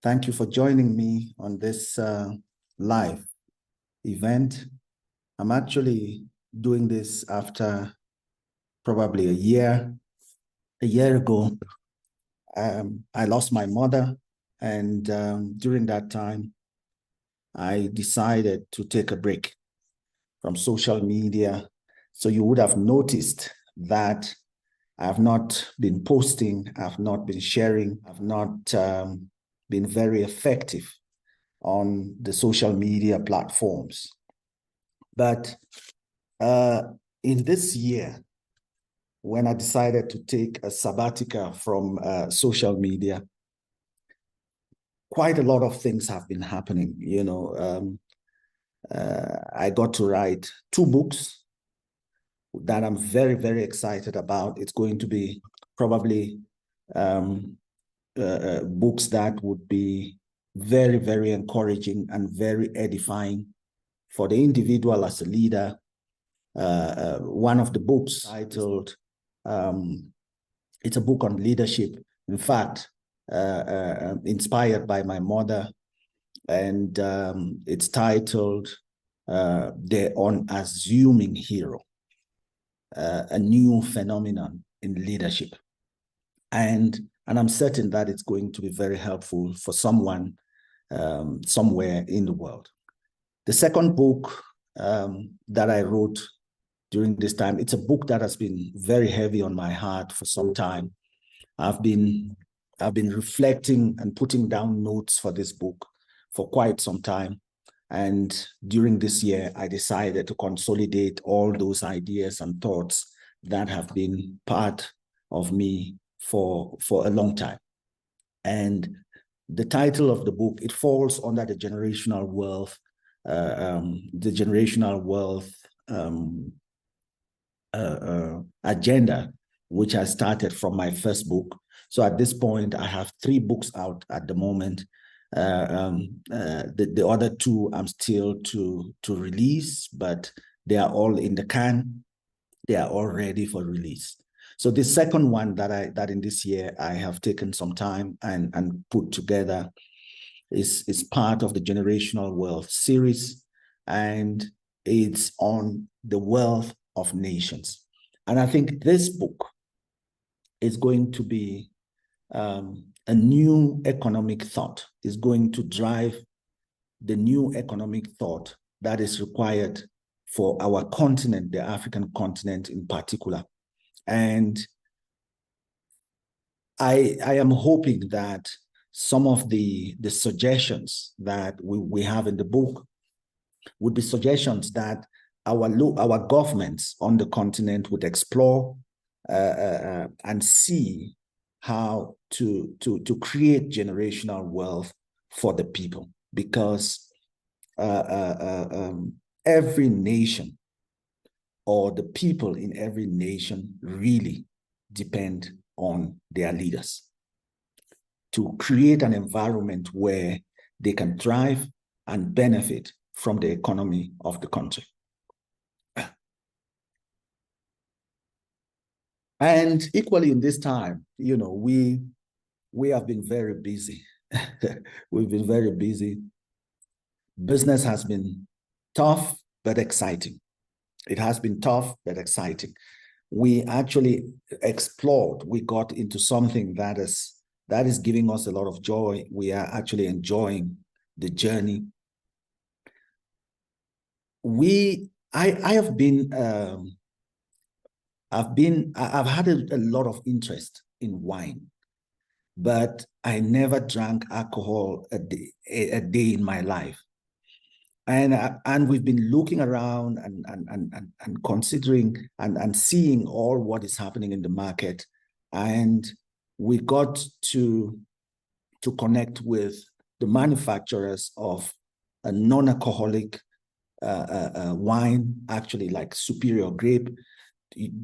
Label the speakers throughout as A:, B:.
A: Thank you for joining me on this live event. I'm actually doing this after probably a year. A year ago, I lost my mother, and during that time, I decided to take a break from social media. So you would have noticed that I have not been posting, I've not been sharing, I've not been very effective on the social media platforms. But in this year, when I decided to take a sabbatical from social media, quite a lot of things have been happening. I got to write 2 books that I'm very, very excited about. It's going to be probably books that would be very, very encouraging and very edifying for the individual as a leader. One of the books titled, it's a book on leadership. In fact, inspired by my mother, and it's titled The Unassuming Hero, a new phenomenon in leadership. And I'm certain that it's going to be very helpful for someone somewhere in the world. The second book that I wrote during this time, it's a book that has been very heavy on my heart for some time. I've been reflecting and putting down notes for this book for quite some time. And during this year, I decided to consolidate all those ideas and thoughts that have been part of me for a long time. And the title of the book, it falls under the generational wealth, agenda, which I started from my first book. So at this point, I have 3 books out at the moment. The other 2 I'm still to release, but they are all in the can. They are all ready for release. So the second one that in this year I have taken some time and put together is part of the Generational Wealth series, and it's on the wealth of nations. And I think this book is going to be a new economic thought, is going to drive the new economic thought that is required for our continent, the African continent in particular. And I am hoping that some of the suggestions that we have in the book would be suggestions that our governments on the continent would explore and see how to create generational wealth for the people, because every nation, or the people in every nation, really depend on their leaders to create an environment where they can thrive and benefit from the economy of the country. And equally in this time, we have been very busy. We've been very busy. Business has been tough, but exciting. It has been tough, but exciting. We actually explored, we got into something that is giving us a lot of joy. We are actually enjoying the journey. I've had a lot of interest in wine, but I never drank alcohol a day in my life. And we've been looking around and considering and seeing all what is happening in the market. And we got to connect with the manufacturers of a non-alcoholic wine, actually like Superior Grape,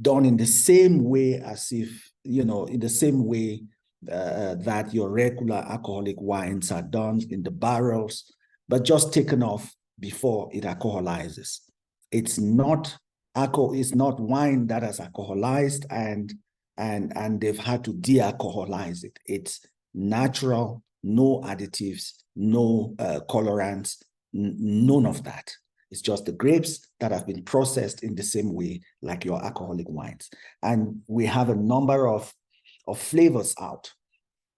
A: done in the same way as if, in the same way that your regular alcoholic wines are done, in the barrels, but just taken off before it alcoholizes. It's not alcohol, it's not wine that has alcoholized and they've had to de-alcoholize it. It's natural no additives, no colorants, none of that. It's just the grapes that have been processed in the same way like your alcoholic wines. And we have a number of flavors out.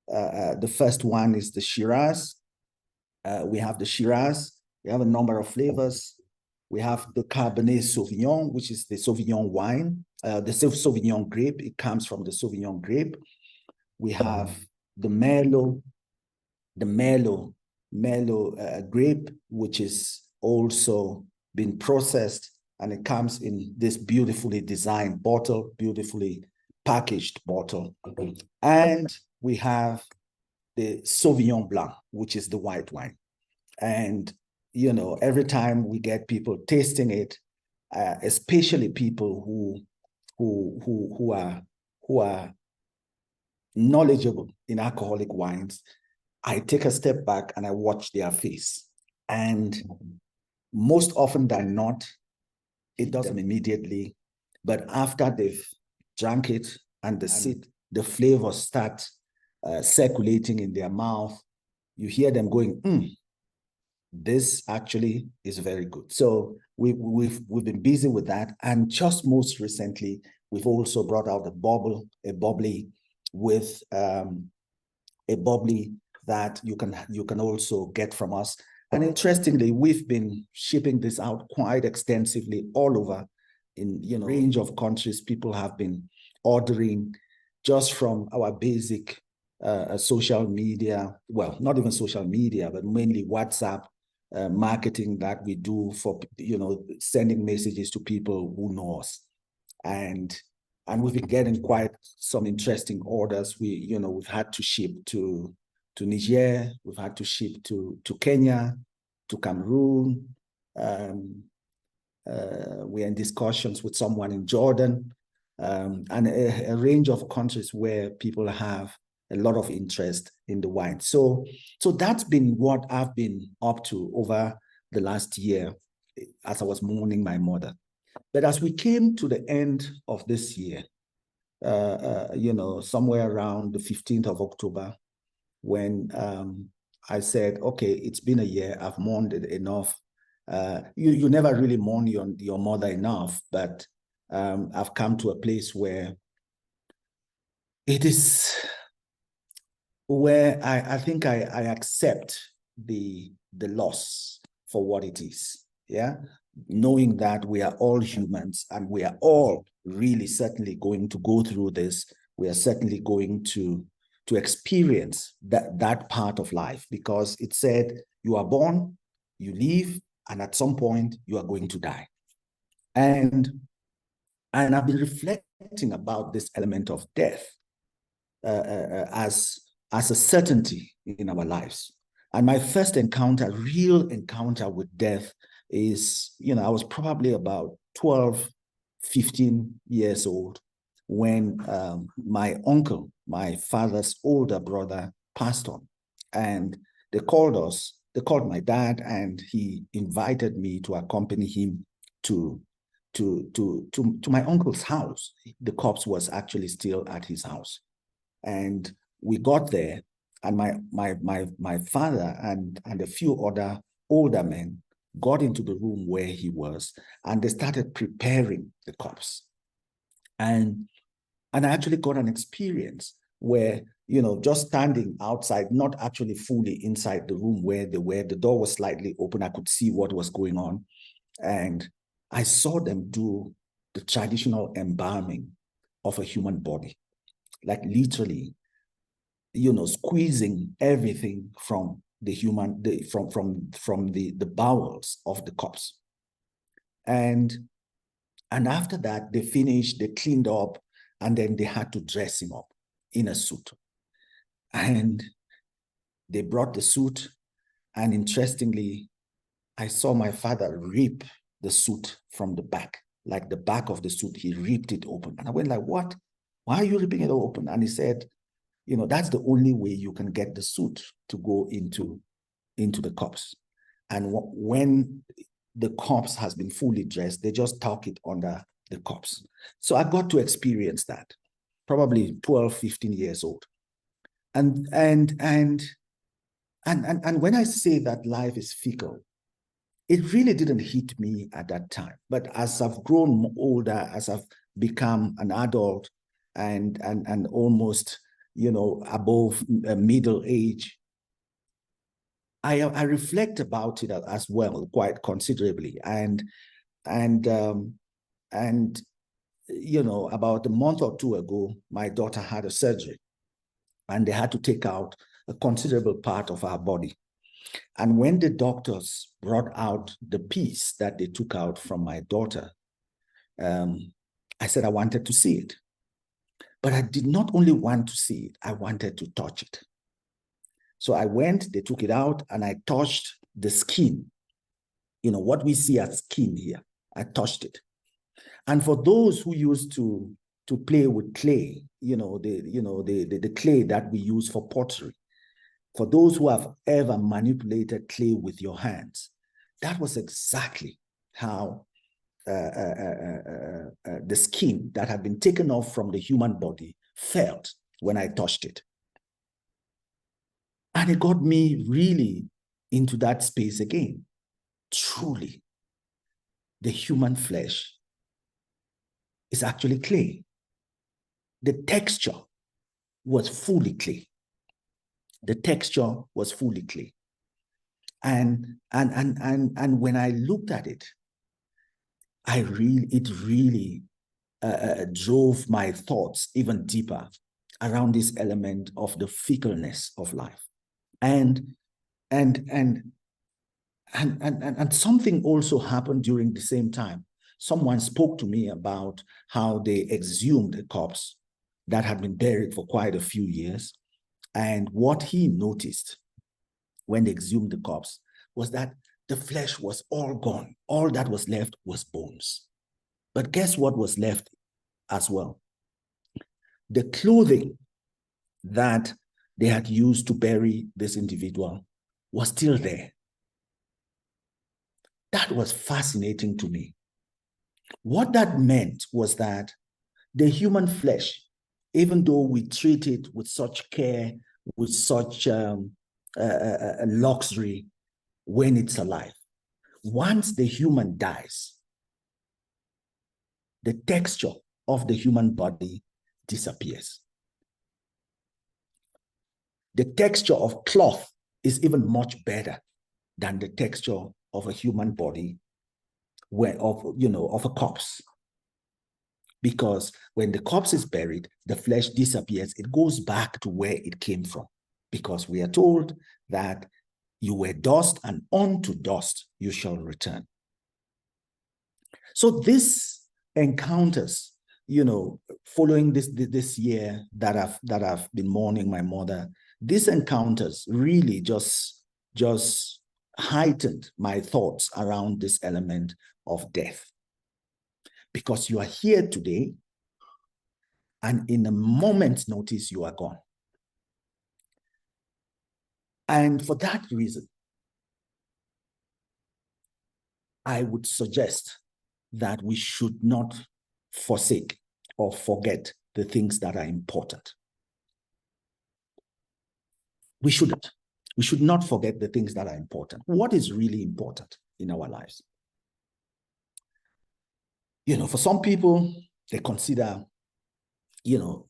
A: The first one is the Shiraz. We have the Shiraz. We have a number of flavors. We have the Cabernet Sauvignon, which is the Sauvignon wine, the Sauvignon grape. It comes from the Sauvignon grape. We have the Merlot, grape, which is also been processed, and it comes in this beautifully designed bottle, beautifully packaged bottle. And we have the Sauvignon Blanc, which is the white wine. And, you know, every time we get people tasting it, especially people who are knowledgeable in alcoholic wines, I take a step back and I watch their face. And most often than not, it doesn't immediately, but after they've drank it and the flavors start circulating in their mouth, you hear them going, this actually is very good. So we've been busy with that. And just most recently, we've also brought out a bubbly with a bubbly that you can also get from us. And interestingly, we've been shipping this out quite extensively all over in range of countries. People have been ordering just from our basic social media, well, not even social media, but mainly WhatsApp marketing that we do for, sending messages to people who know us. And we've been getting quite some interesting orders. We've had to ship to Niger, we've had to ship to Kenya, to Cameroon. We're in discussions with someone in Jordan, and a range of countries where people have a lot of interest in the wine. So that's been what I've been up to over the last year as I was mourning my mother. But as we came to the end of this year, somewhere around the 15th of October, when I said, okay, it's been a year, I've mourned it enough. You never really mourn your mother enough, but I've come to a place where it is where I think I accept the loss for what it is, yeah? Knowing that we are all humans and we are all really certainly going to go through this. We are certainly going to experience that part of life, because it said you are born, you live, and at some point you are going to die. And I've been reflecting about this element of death as a certainty in our lives. And my first real encounter with death is, I was probably about 12, 15 years old when my uncle, my father's older brother, passed on. And they called my dad, and he invited me to accompany him to my uncle's house. The corpse was actually still at his house. And we got there, and my father and a few other older men got into the room where he was, and they started preparing the corpse. And I actually got an experience where, just standing outside, not actually fully inside the room where they were, the door was slightly open, I could see what was going on. And I saw them do the traditional embalming of a human body, like literally, squeezing everything from the human, from the bowels of the corpse. And after that, they finished, they cleaned up, and then they had to dress him up in a suit. And they brought the suit, and interestingly, I saw my father rip the suit from the back, like the back of the suit, he ripped it open. And I went like, what? Why are you ripping it open? And he said, that's the only way you can get the suit to go into the corpse. And when the corpse has been fully dressed, they just tuck it under the corpse. So I got to experience that, probably 12, 15 years old. And And when I say that life is fickle, it really didn't hit me at that time. But as I've grown older, as I've become an adult and almost, above middle age, I reflect about it as well quite considerably. And about a month or two ago, my daughter had a surgery, and they had to take out a considerable part of our body. And when the doctors brought out the piece that they took out from my daughter, I said I wanted to see it. But I did not only want to see it, I wanted to touch it. So I went, they took it out, and I touched the skin. What we see as skin here. I touched it. And for those who used to play with clay, the clay that we use for pottery, for those who have ever manipulated clay with your hands, that was exactly how the skin that had been taken off from the human body felt when I touched it. And it got me really into that space again. Truly, the human flesh is actually clay. The texture was fully clay. The texture was fully clay. And when I looked at it, it really drove my thoughts even deeper around this element of the fickleness of life. And something also happened during the same time. Someone spoke to me about how they exhumed a corpse that had been buried for quite a few years. And what he noticed when they exhumed the corpse was that the flesh was all gone. All that was left was bones. But guess what was left as well? The clothing that they had used to bury this individual was still there. That was fascinating to me. What that meant was that the human flesh, even though we treat it with such care, with such luxury when it's alive, once the human dies, the texture of the human body disappears. The texture of cloth is even much better than the texture of a human body, of a corpse. Because when the corpse is buried, the flesh disappears. It goes back to where it came from. Because we are told that you were dust, and unto dust you shall return. So this encounters, following this year that I've been mourning my mother, these encounters really just heightened my thoughts around this element of death. Because you are here today, and in a moment's notice, you are gone. And for that reason, I would suggest that we should not forsake or forget the things that are important. We shouldn't. We should not forget the things that are important. What is really important in our lives? For some people, they consider, the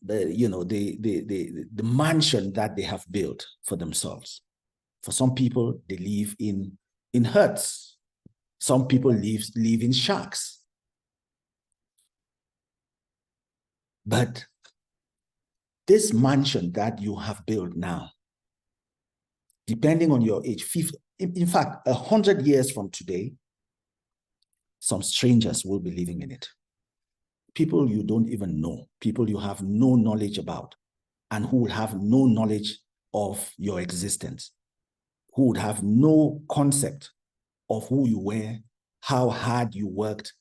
A: mansion that they have built for themselves. For some people, they live in huts. Some people live in shacks. But this mansion that you have built now, depending on your age, in fact, 100 years from today, some strangers will be living in it. People you don't even know, people you have no knowledge about, and who will have no knowledge of your existence, who would have no concept of who you were, how hard you worked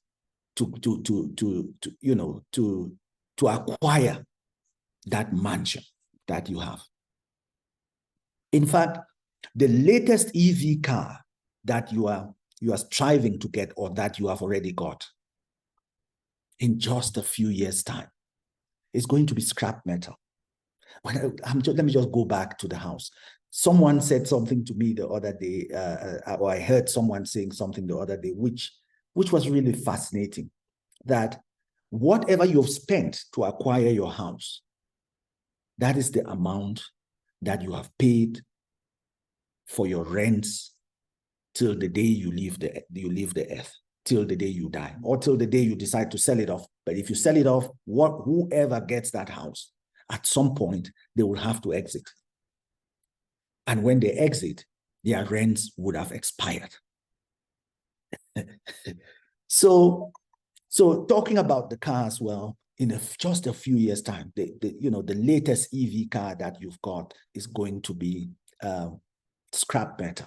A: to acquire that mansion that you have. In fact, the latest EV car that you are striving to get, or that you have already got, in just a few years' time, is going to be scrap metal. Let me just go back to the house. Someone said something to me the other day, or I heard someone saying something the other day, which was really fascinating, that whatever you've spent to acquire your house, that is the amount that you have paid for your rents till the day you leave the earth, till the day you die, or till the day you decide to sell it off. But if you sell it off, whoever gets that house, at some point, they will have to exit. And when they exit, their rents would have expired. So talking about the car as well, in just a few years' time, the latest EV car that you've got is going to be scrap metal.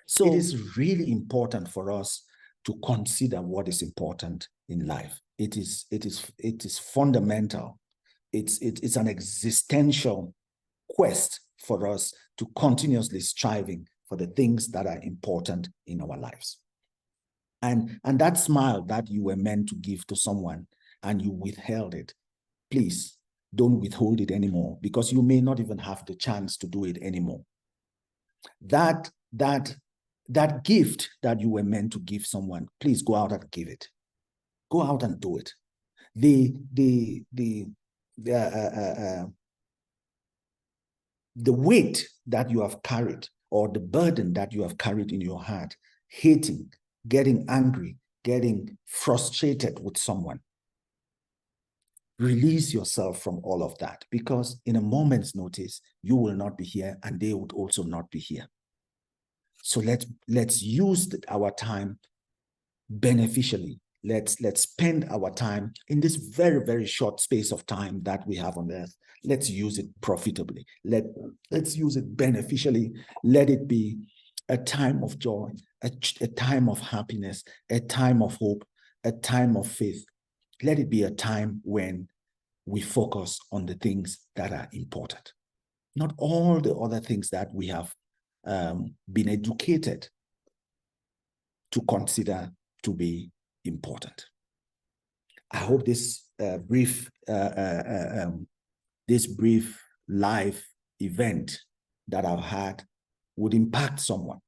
A: So it is really important for us to consider what is important in life. It is fundamental. It's an existential quest for us to continuously striving for the things that are important in our lives. And that smile that you were meant to give to someone and you withheld it, please don't withhold it anymore, because you may not even have the chance to do it anymore. That gift that you were meant to give someone, please go out and give it. Go out and do it. The weight that you have carried, or the burden that you have carried in your heart, hating, getting angry, getting frustrated with someone, release yourself from all of that, because in a moment's notice, you will not be here and they would also not be here. So let's use our time beneficially. Let's spend our time in this very, very short space of time that we have on earth. Let's use it profitably. Let's use it beneficially. Let it be a time of joy, a time of happiness, a time of hope, a time of faith. Let it be a time when we focus on the things that are important, not all the other things that we have been educated to consider to be important. I hope this brief live event that I've had would impact someone,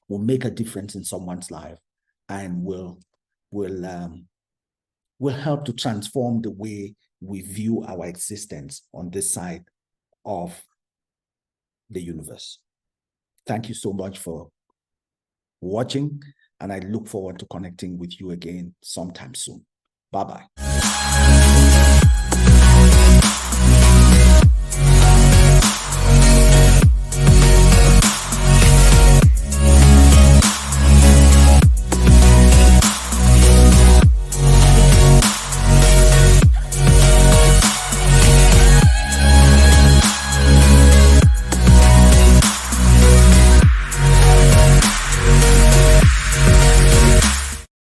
A: will make a difference in someone's life, and will help to transform the way we view our existence on this side of the universe. Thank you so much for watching, and I look forward to connecting with you again sometime soon. Bye-bye.